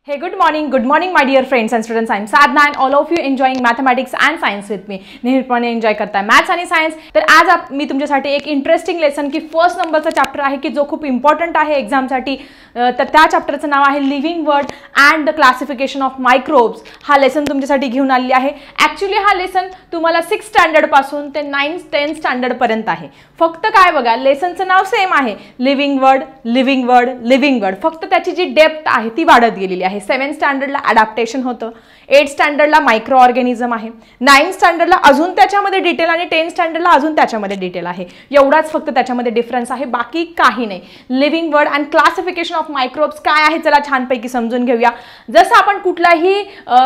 Hey, good morning my dear friends and students. I'm Sadhna and all of you enjoying mathematics and science with me. नेहमीप्रमाणे enjoy करताय maths आणि science. तर आज मी तुमच्यासाठी एक interesting lesson की first नंबरचा चॅप्टर आहे की जो खूप इम्पॉर्टंट आहे एक्झामसाठी. तर त्या चॅप्टरचं नाव आहे living world and the classification of microbes. हा लेसन तुमच्यासाठी घेऊन आलेली आहे. ॲक्च्युली हा लेसन तुम्हाला 6th स्टँडर्डपासून ते 9th 10th स्टँडर्डपर्यंत आहे. फक्त काय बघा, लेसनचं नाव सेम आहे, living world living world living world. फक्त त्याची जी डेप्थ आहे ती वाढत गेलेली आहे. 7th स्टँडर्डला अडॅप्टेशन होतं, 8th स्टँडर्डला मायक्रो ऑर्गॅनिझम आहे, 9th स्टँडर्डला अजून त्याच्यामध्ये डिटेल आणि 10th स्टँडर्डला अजून त्याच्यामध्ये डिटेल आहे. एवढाच फक्त त्याच्यामध्ये डिफरन्स आहे, बाकी काही नाही. Living world and classification of microbes काय आहे चला छानपैकी समजून घेऊया. जसं आपण कुठल्याही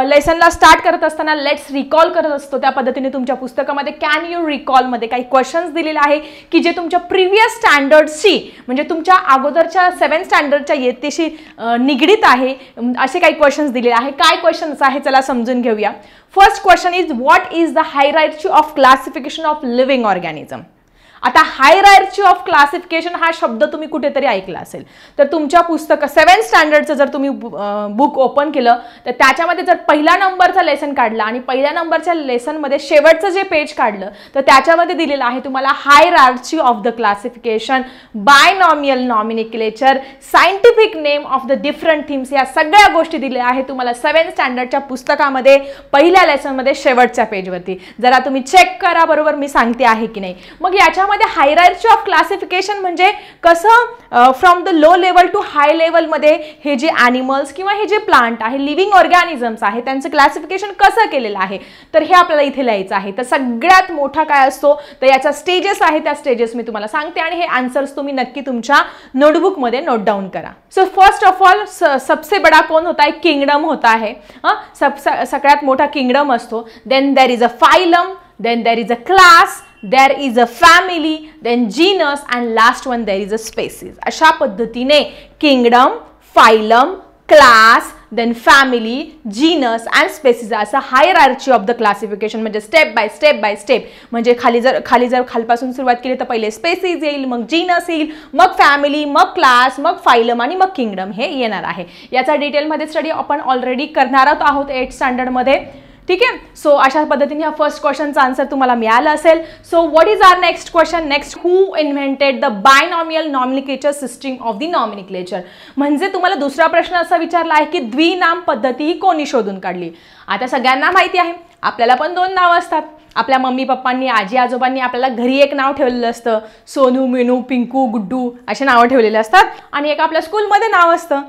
लेसनला स्टार्ट करत असताना लेट्स रिकॉल करत असतो त्या पद्धतीने तुमच्या पुस्तकामध्ये कॅन यू रिकॉलमध्ये काही क्वेश्चन्स दिलेले आहे की जे तुमच्या प्रिव्हियस स्टँडर्डशी म्हणजे तुमच्या अगोदरच्या 7th स्टँडर्डच्या येतेशी निगडीत आहे असे काही क्वेश्चन्स दिलेले आहे. काय क्वेश्चन्स आहे चला समजून घेऊया. First question is what is the hierarchy of classification of living organism. आता हायरार्ची ऑफ क्लासिफिकेशन हा शब्द तुम्ही कुठेतरी ऐकला असेल. तर तुमच्या पुस्तक 7th स्टँडर्डचं जर तुम्ही बुक ओपन केलं तर त्याच्यामध्ये जर पहिला नंबरचा लेसन काढला आणि पहिल्या नंबरच्या लेसनमध्ये शेवटचं जे पेज काढलं तर त्याच्यामध्ये दिलेलं आहे तुम्हाला hierarchy of the classification, binomial nomenclature, scientific name of the different themes. या सगळ्या गोष्टी दिल्या आहेत तुम्हाला 7th स्टँडर्डच्या पुस्तकामध्ये पहिल्या लेसनमध्ये शेवटच्या पेजवरती. जरा तुम्ही चेक करा बरोबर मी सांगते आहे की नाही. मग याच्यामध्ये हायरार्ची ऑफ क्लासिफिकेशन म्हणजे कसं from the low level to high लेवलमध्ये हे जे ॲनिमल्स किंवा हे जे प्लांट आहे, लिव्हिंग ऑर्गॅनिझम्स आहे, त्यांचं क्लासिफिकेशन कसं केलेलं आहे तर हे आपल्याला इथे लिहायचं आहे. तर सगळ्यात मोठा काय असतो तर याच्या स्टेजेस आहे, त्या स्टेजेस मी तुम्हाला सांगते आणि हे आन्सर्स तुम्ही नक्की तुमच्या नोटबुकमध्ये नोट डाऊन करा. सो फर्स्ट ऑफ ऑल सबसे बडा कौन होता है, किंगडम होता है. सगळ्यात मोठा किंगडम असतो. Then there is a phylum, then there is a class, there is a family, then genus and last one there is a species. अशा पद्धतीने kingdom, phylum, class, then family, genus and species असा hierarchy of the classification म्हणजे step by step म्हणजे खाली जर खालपासून सुरुवात केली तर पहिले species येईल, मग genus येईल, मग family, मग class, मग phylum आणि मग kingdom हे येणार आहे. याचा डिटेलमध्ये स्टडी आपण ऑलरेडी करणार आहोत 8th स्टँडर्डमध्ये. ठीक आहे. सो अशा पद्धतीने हा फर्स्ट क्वेश्चनचा आन्सर तुम्हाला मिळाला असेल. So what is our next question. Next, who invented the binomial nomenclature system of the nomenclature. म्हणजे तुम्हाला दुसरा प्रश्न असा विचारला आहे की द्विनाम पद्धती ही कोणी शोधून काढली. आता सगळ्यांना माहिती आहे आपल्याला पण 2 नावं असतात. आपल्या मम्मी पप्पांनी आजी आजोबांनी आपल्याला घरी एक नाव ठेवलेलं असतं, सोनू, मीनू, पिंकू, गुड्डू असे नावं ठेवलेले असतात. आणि एक आपल्या स्कूलमध्ये नाव असतं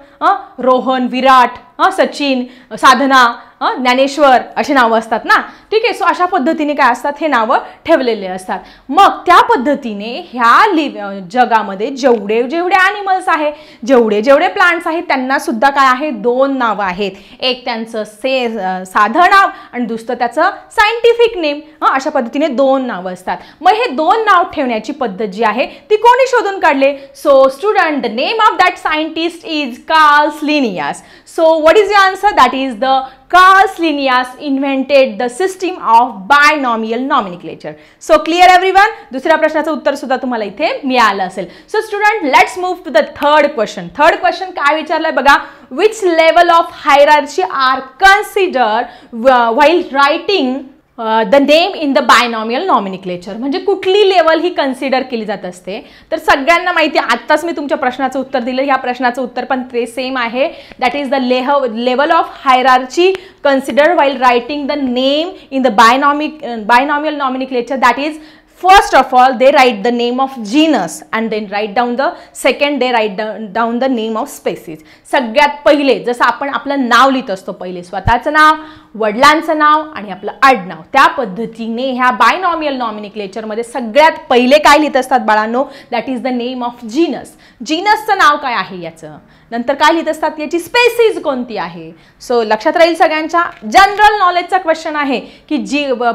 रोहन, विराट, सचिन, साधना, ज्ञानेश्वर अशी नावं असतात ना. ठीक आहे. सो अशा पद्धतीने काय असतात हे नावं ठेवलेले असतात. मग त्या पद्धतीने ह्या जगामध्ये जेवढे ॲनिमल्स आहे, जेवढे प्लांट्स आहेत त्यांना सुद्धा काय आहे 2 नावं आहेत. एक त्यांचं साधं नाव आणि दुसरं त्याचं सायंटिफिक नेम. अशा पद्धतीने 2 नावं असतात. मग हे 2 नाव ठेवण्याची पद्धत जी आहे ती कोणी शोधून काढले. So student, the name of that scientist is Carl Linnaeus. So what is the answer? That is the Carl Linnaeus invented the system of binomial nomenclature. So clear everyone? दुसऱ्या प्रश्नाचं उत्तर सुद्धा तुम्हाला इथे मिळालं असेल. So student, let's move to the third question. Third question काय विचारलंय बघा. Which level of hierarchy are considered while writing the name in the binomial nomenclature. म्हणजे कुठली लेवल ही कन्सिडर केली जात असते. तर सगळ्यांना माहिती आहे, आत्ताच मी तुमच्या प्रश्नाचं उत्तर दिलं, ह्या प्रश्नाचं उत्तर पण ते सेम आहे. That is the level of hierarchy consider while writing the name in the binomial nomenclature. That is first of all they write the name of genus and then write down the second they write down the name of species. सगळ्यात पहिले जसं आपण आपलं नाव लिहित असतो, पहिले स्वतःचं नाव, वडिलांचं नाव आणि आपलं आडनाव, त्या पद्धतीने ह्या बायनॉमियल नॉमिनिक्लेचरमध्ये सगळ्यात पहिले काय लिहित असतात बाळांनो. That is the name of genus. जीनसचं नाव काय आहे याचं, नंतर काय लिहित असतात याची स्पेसीज कोणती आहे. सो लक्षात राहील सगळ्यांच्या. जनरल नॉलेजचा क्वेश्चन आहे की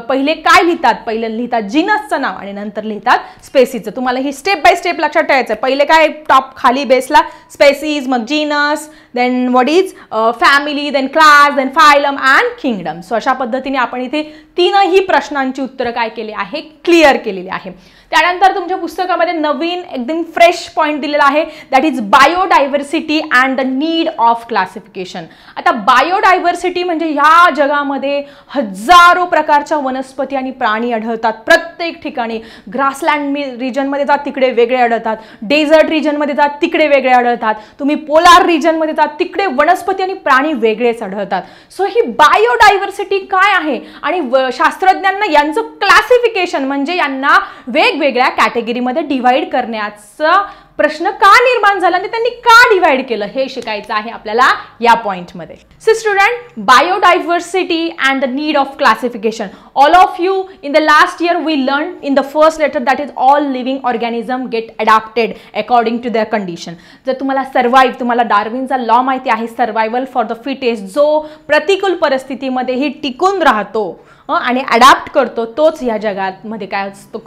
पहिले काय लिहितात. पहिले लिहितात जीनसचं नाव आणि नंतर लिहितात स्पेसीजचं. तुम्हाला ही स्टेप बाय स्टेप लक्षात ठेवायचं. पहिले काय टॉप खाली बेसला स्पेसीज, मग genus, then what is family, then class, then phylum and kingdom. So अशा पद्धतीने आपण इथे तीनही प्रश्नांची उत्तरं काय केली आहे, क्लिअर केलेली आहे. त्यानंतर तुमच्या पुस्तकामध्ये नवीन एकदम फ्रेश पॉइंट दिलेला आहे, that is biodiversity and the need of classification. आता बायोडायव्हर्सिटी म्हणजे ह्या जगामध्ये हजारो प्रकारच्या वनस्पती आणि प्राणी आढळतात. प्रत्येक ठिकाणी ग्रासलँड रिजनमध्ये जात तिकडे वेगळे आढळतात, डेझर्ट रिजनमध्ये जात तिकडे वेगळे आढळतात, तुम्ही पोलार रिजनमध्ये जात तिकडे वनस्पती आणि प्राणी वेगळेच आढळतात. सो ही बायोडायव्हर्सिटी काय आहे आणि शास्त्रज्ञांना यांचं क्लासिफिकेशन म्हणजे यांना वेगवेगळ्या कॅटेगरीमध्ये डिवाइड करण्याचा प्रश्न का निर्माण झाला आणि त्यांनी का डिवाइड केलं हे शिकायचं आहे आपल्याला या पॉइंटमध्ये. So student, biodiversity and the need of classification. All of you in the last year we learn in the first letter that is all living organism get adapted according to their condition. जर तुम्हाला survive, तुम्हाला डार्विनचा law माहिती आहे, survival for the fittest, जो प्रतिकूल परिस्थितीमध्येही टिकून राहतो आणि अडॅप्ट करतो तोच या जगामध्ये काय असतो,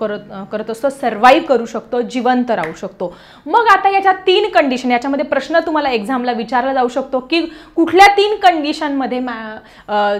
करत असतो, सर्वाईव्ह करू शकतो, जिवंत राहू शकतो. मग आता याच्या 3 कंडिशन, याच्यामध्ये प्रश्न तुम्हाला एक्झामला विचारला जाऊ शकतो की कुठल्या 3 कंडिशनमध्ये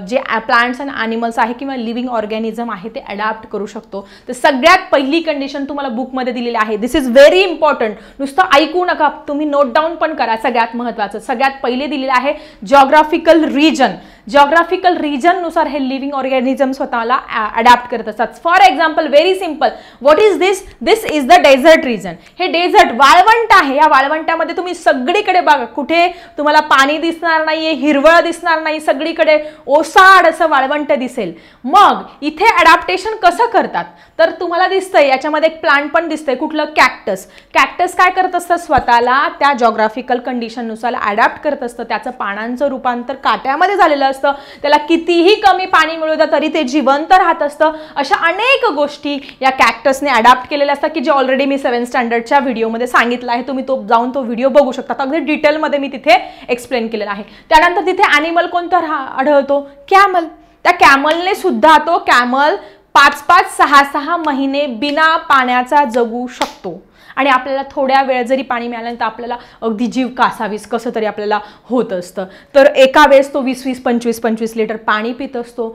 जे प्लांट्स अँड ॲनिमल्स आहे किंवा लिव्हिंग ऑर्गॅनिझम आहे ते अडॅप्ट करू शकतो. तर सगळ्यात पहिली कंडिशन तुम्हाला बुकमध्ये दिलेली आहे. दिस इज व्हेरी इम्पॉर्टंट. नुसतं ऐकू नका, तुम्ही नोट डाऊन पण करा. सगळ्यात महत्त्वाचं, सगळ्यात पहिले दिलेलं आहे जॉग्राफिकल रिजन. जॉग्राफिकल रिजननुसार हे लिव्हिंग ऑर्गॅनिझम स्वतःला अडॅप्ट करत असतात. For example, very simple, what is this? This is the desert region. हे डेझर्ट वाळवंट आहे. या वाळवंटामध्ये तुम्ही सगळीकडे बघा, कुठे तुम्हाला पाणी दिसणार नाहीये, हिरवळ दिसणार नाही, सगळीकडे ओसाड असं वाळवंट दिसेल. मग इथे अडॅप्टेशन कसं करतात तर तुम्हाला दिसतंय याच्यामध्ये एक प्लांट पण दिसतंय, कुठलं? कॅक्टस. कॅक्टस काय करत असतं, स्वतःला त्या जॉग्राफिकल कंडिशननुसार अडॅप्ट करत असतं. त्याचं पानांचं रूपांतर काट्यामध्ये झालेलं असतं, त्याला कितीही कमी पाणी मिळू द्या तरी ते जिवंत राहत असतं. अशा अनेक गोष्टी या कॅक्टसने अडॅप्ट केलेल्या असतात की जे ऑलरेडी मी 7th स्टँडर्डच्या व्हिडिओमध्ये सांगितलं आहे. तुम्ही जाऊन तो व्हिडिओ बघू शकता. अगदी डिटेलमध्ये मी तिथे एक्सप्लेन केलेला आहे. त्यानंतर तिथे ॲनिमल कोणता आढळतो? कॅमल. त्या कॅमलने सुद्धा, तो कॅमल 5-5, 6-6 महिने बिना पाण्याचा जगू शकतो आणि आपल्याला थोड्या वेळ जरी पाणी मिळालं तर आपल्याला अगदी जीव कासावीस कसं तरी आपल्याला होत असतं. तर एका वेळेस तो 20-20, 25-25 लिटर पाणी पित असतो.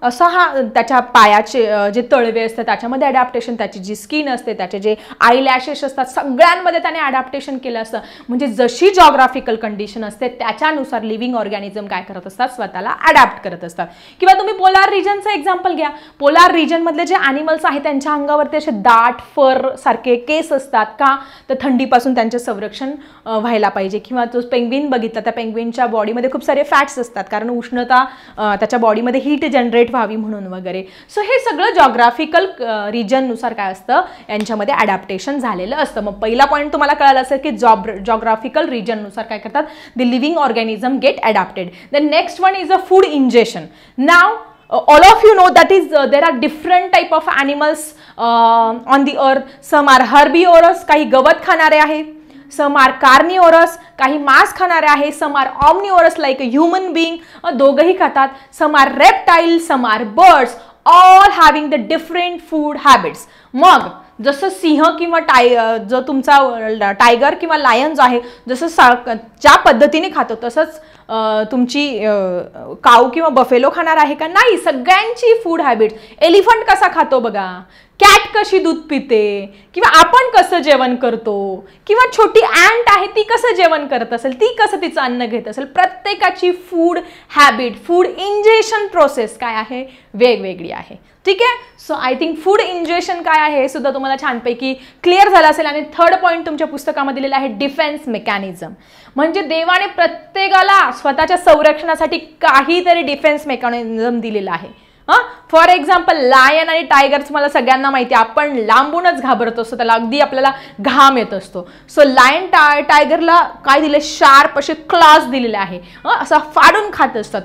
असा हा त्याच्या पायाचे जे तळवे असतात त्याच्यामध्ये अडॅप्टेशन, त्याची जी स्किन असते, त्याचे जे आय लॅशेस असतात, सगळ्यांमध्ये त्याने अडॅप्टेशन केलं असतं. म्हणजे जशी जॉग्राफिकल कंडिशन असते त्याच्यानुसार लिव्हिंग ऑर्गॅनिझम काय करत असतात, स्वतःला अडॅप्ट करत असतात. किंवा तुम्ही पोलार रिजनचं एक्झाम्पल घ्या. पोलार रिजनमधले जे ॲनिमल्स आहेत त्यांच्या अंगावरती असे दाट फर सारखे केस असतात. का तर थंडीपासून त्यांचे संरक्षण व्हायला पाहिजे. किंवा तो पेंग्विन बघितला, त्या पेंग्विनच्या बॉडीमध्ये खूप सारे फॅट्स असतात कारण उष्णता त्याच्या बॉडीमध्ये हीट जनरेट व्हावी म्हणून वगैरे. सो हे सगळं जॉग्राफिकल रिजननुसार काय असतं, यांच्यामध्ये अडॅप्टेशन झालेलं असतं. मग पहिला पॉईंट तुम्हाला कळाला असेल की जॉग्राफिकल रिजननुसार काय करतात, the living organism get adapted. The next one is a food injection. नाव all of you know that is there are different type of animals on the earth. Some are herbivorous, काही गवत खाणारे आहेत. some are carnivorous, काही मांस खाणारे आहेत. some are omnivorous like a human being, दोघंही खातात. some are reptiles, some are birds, all having the different food habits. मग जसं सिंह किंवा जो तुमचा टायगर किंवा लायन जो आहे जसं ज्या पद्धतीने खातो तसंच तुमची काऊ किंवा बफेलो खाणार आहे का? नाही. सगळ्यांची फूड हॅबिट्स. एलिफंट कसा खातो बघा, कॅट कशी दूध पिते, किंवा आपण कसं जेवण करतो, किंवा छोटी ॲन्ट आहे ती कसं जेवण करत असेल, ती कसं तिचं अन्न घेत असेल, प्रत्येकाची food habit, food injection process काय आहे, वेगवेगळी आहे. ठीक आहे. So I think food injection काय आहे हे सुद्धा तुम्हाला छानपैकी क्लिअर झालं असेल. आणि थर्ड पॉईंट तुमच्या पुस्तकामध्ये दिलेला आहे डिफेन्स मेकॅनिझम. म्हणजे देवाने प्रत्येकाला स्वतःच्या संरक्षणासाठी काहीतरी डिफेन्स मेकॅनिझम दिलेला आहे. फॉर एक्झाम्पल लायन आणि टायगर्स मला सगळ्यांना माहिती आहे, आपण लांबूनच घाबरत असतो, त्याला अगदी आपल्याला घाम येत असतो. सो लायन टायगरला काय दिले, शार्प असे क्लास दिलेले आहे, असं फाडून खात असतात,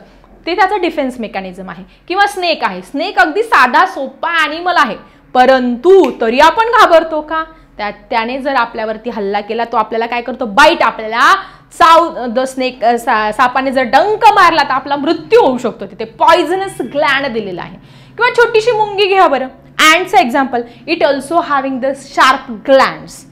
ते त्याचा डिफेन्स मेकॅनिझम आहे. किंवा स्नेक आहे. स्नेक अगदी साधा सोपा ॲनिमल आहे परंतु तरी आपण घाबरतो का? त्याने जर आपल्यावरती हल्ला केला तो आपल्याला काय करतो, बाईट, आपल्याला द स्नेक सापाने जर डंक मारला तर आपला मृत्यू होऊ शकतो. तिथे पॉइझनस ग्लँड दिलेला आहे. किंवा छोटीशी मुंगी घ्या बरं, ॲन्टचं example. It also having the sharp glands.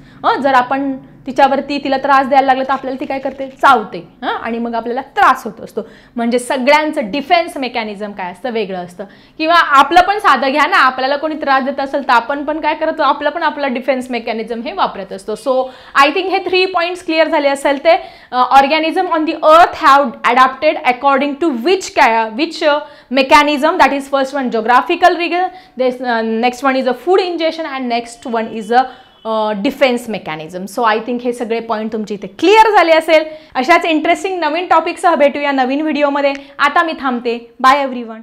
जर आपण तिला त्रास द्यायला लागला तर आपल्याला ती काय करते, चावते आणि मग आपल्याला त्रास होत असतो. म्हणजे सगळ्यांचं डिफेन्स मेकॅनिझम काय असतं, वेगळं असतं. किंवा आपलं पण साधं घ्या ना, आपल्याला कोणी त्रास देत असेल तर आपण पण काय करतो, आपलं डिफेन्स मेकॅनिझम हे वापरत असतो. सो आय थिंक हे 3 पॉईंट्स क्लिअर झाले असेल. ते organism on the earth have adapted according to which mechanism. That is first one geographical region, this next one is a food ingestion and next one is a defence mechanism. So I think हे सगळे point तुमचे इथे clear झाले असेल. अशाच interesting नवीन टॉपिकसह भेटूया नवीन व्हिडिओमध्ये. आता मी थांबते. Bye everyone.